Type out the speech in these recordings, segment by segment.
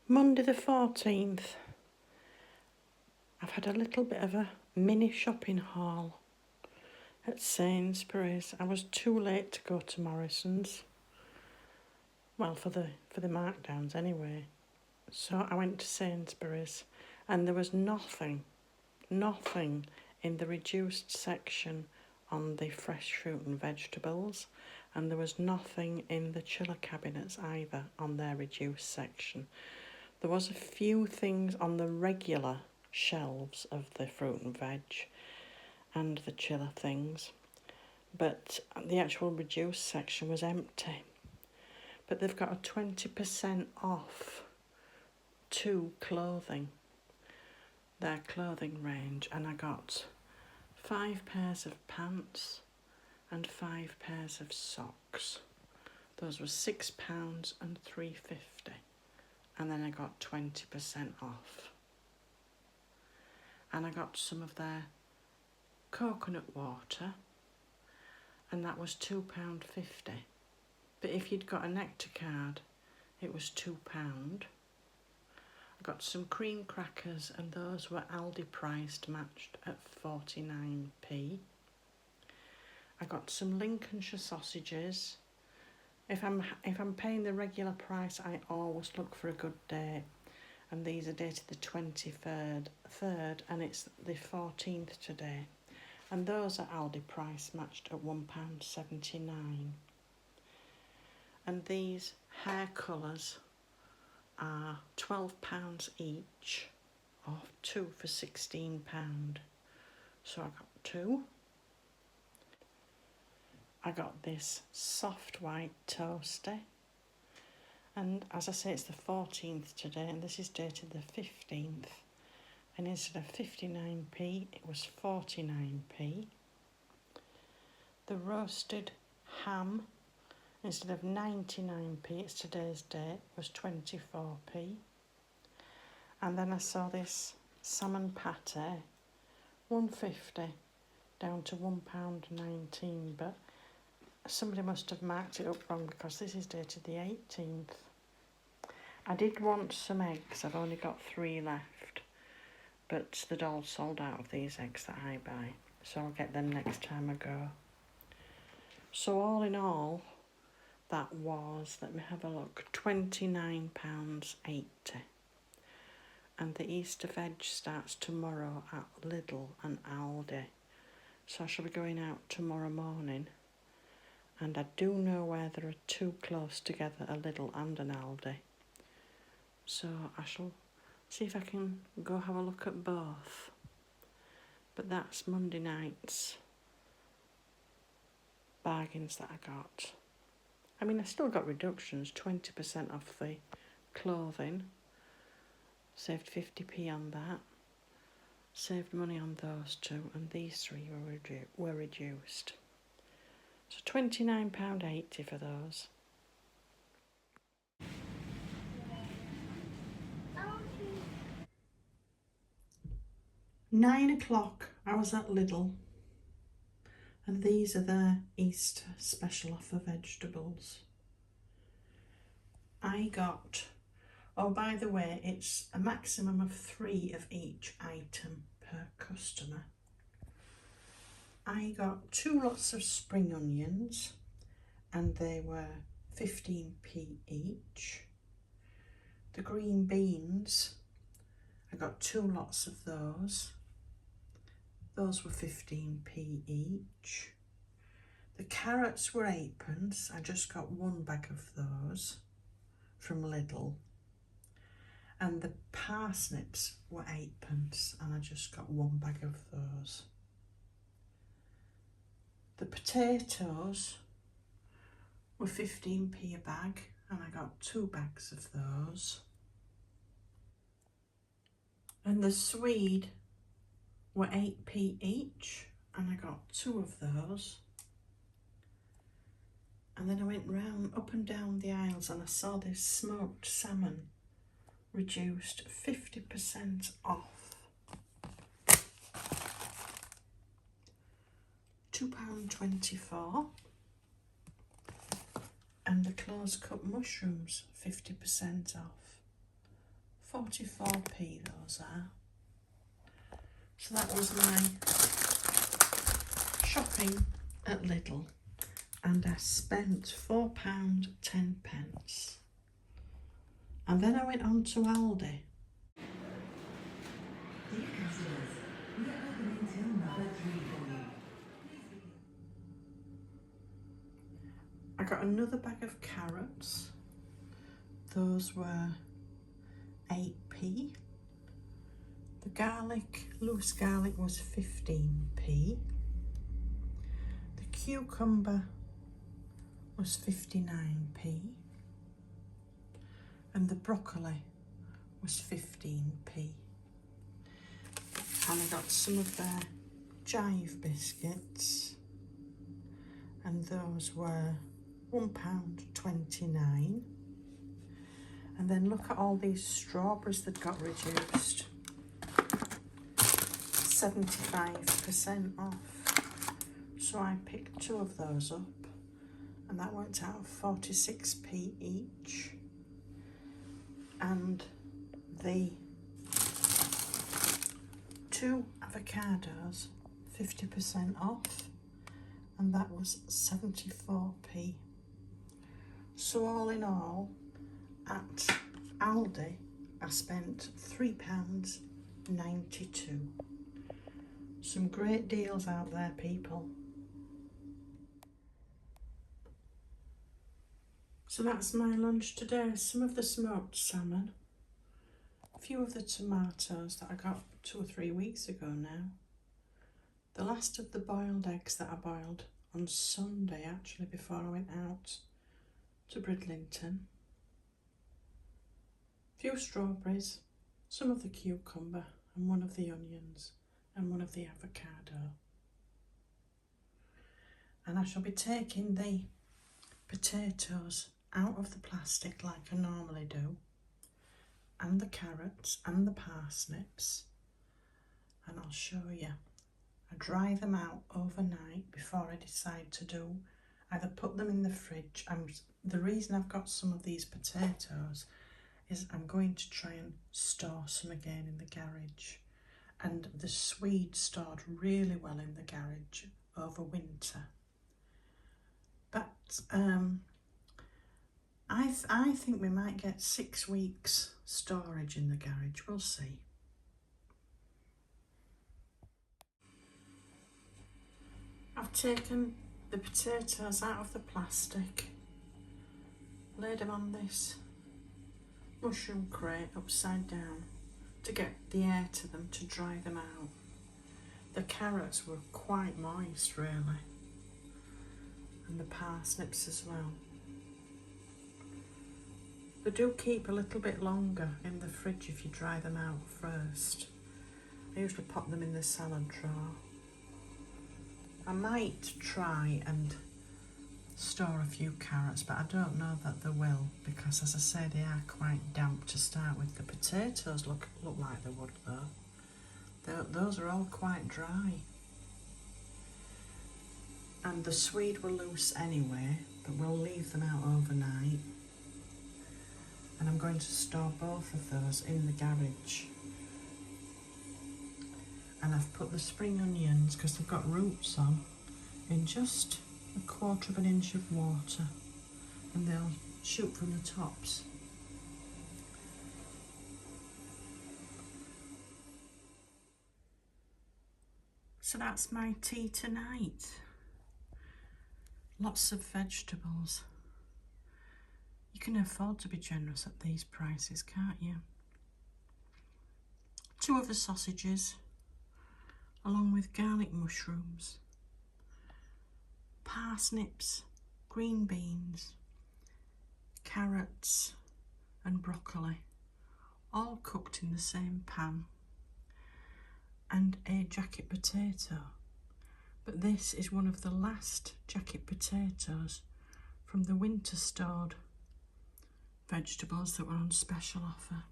Monday the 14th. I've had a little bit of a mini shopping haul at Sainsbury's. I was too late to go to Morrison's. Well, for the markdowns anyway. So I went to Sainsbury's and there was nothing in the reduced section on the fresh fruit and vegetables, and there was nothing in the chiller cabinets either on their reduced section. There was a few things on the regular shelves of the fruit and veg and the chiller things, but the actual reduced section was empty. But they've got a 20% off to clothing, their clothing range, and I got 5 pairs of pants and 5 pairs of socks. Those were £6 and £3.50, and then I got 20% off. And I got some of their coconut water, and that was £2.50. But if you'd got a Nectar card, it was £2. I got some cream crackers, and those were Aldi priced, matched at 49p. I got some Lincolnshire sausages. If I'm paying the regular price, I always look for a good date, and these are dated the 23rd, and it's the 14th today. And those are Aldi price, matched at £1.79. And these hair colours are £12 each, or 2 for £16. So I got 2. I got this soft white toasty, and as I say, it's the 14th today, and this is dated the 15th, and instead of 59p, it was 49p. The roasted ham, instead of 99p, it's today's date, was 24p. And then I saw this salmon pate, £1.50 down to £1.19, but somebody must have marked it up wrong because this is dated the 18th. I did want some eggs, I've only got 3 left, but they'd all sold out of these eggs that I buy, so I'll get them next time I go. So all in all, that was, let me have a look, £29.80. And the Easter veg starts tomorrow at Lidl and Aldi. So I shall be going out tomorrow morning. And I do know where there are 2 close together, a Lidl and an Aldi. So I shall see if I can go have a look at both. But that's Monday night's bargains that I got. I mean, I still got reductions, 20% off the clothing. Saved 50p on that. Saved money on those 2, and these 3 were reduced. So £29.80 for those. £9 I was at Lidl, and these are their Easter special offer vegetables. I got, oh by the way, it's a maximum of 3 of each item per customer. I got 2 lots of spring onions, and they were 15p each. The green beans, I got 2 lots of those. Those were 15p each. The carrots were 8p. I just got 1 bag of those from Lidl. And the parsnips were 8p, and I just got 1 bag of those. The potatoes were 15p a bag, and I got 2 bags of those. And the swede were 8p each, and I got 2 of those. And then I went round, up and down the aisles, and I saw this smoked salmon reduced 50% off. £2.24. And the close cut mushrooms 50% off. 44p those are. So that was my shopping at Lidl, and I spent £4.10. And then I went on to Aldi. I got another bag of carrots. Those were 8p. The garlic, loose garlic, was 15p. The cucumber was 59p. And the broccoli was 15p. And I got some of their Jive biscuits, and those were £1.29. And then look at all these strawberries that got reduced. 75% off. So I picked 2 of those up, and that worked out 46p each. And the 2 avocados, 50% off, and that was 74p. So all in all, at Aldi, I spent £3.92. Some great deals out there, people. So that's my lunch today. Some of the smoked salmon, a few of the tomatoes that I got 2 or 3 weeks ago now, the last of the boiled eggs that I boiled on Sunday, actually, before I went out to Bridlington, a few strawberries, some of the cucumber, and 1 of the onions, and 1 of the avocado. And I shall be taking the potatoes out of the plastic like I normally do, and the carrots and the parsnips, and I'll show you. I dry them out overnight before I decide to do either put them in the fridge. The reason I've got some of these potatoes is I'm going to try and store some again in the garage, and the swede stored really well in the garage over winter. But I think we might get 6 weeks storage in the garage. We'll see. I've taken the potatoes out of the plastic, laid them on this mushroom crate upside down to get the air to them, to dry them out. The carrots were quite moist, really, and the parsnips as well. They do keep a little bit longer in the fridge if you dry them out first. I usually pop them in the salad drawer. I might try and store a few carrots, but I don't know that they will, because, as I say, they are quite damp to start with. The potatoes look like they would, though. Those are all quite dry. And the swede were loose anyway, but we'll leave them out overnight. And I'm going to store both of those in the garage. And I've put the spring onions, because they've got roots on, in just 1/4 inch of water, and they'll shoot from the tops. So that's my tea tonight. Lots of vegetables. You can afford to be generous at these prices, can't you? 2 of the sausages, along with garlic mushrooms, parsnips, green beans, carrots and broccoli, all cooked in the same pan, and a jacket potato. But this is one of the last jacket potatoes from the winter stored vegetables that were on special offer.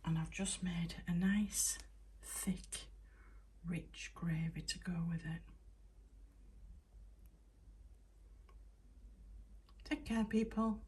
And I've just made a nice, thick, rich gravy to go with it. Take care, people.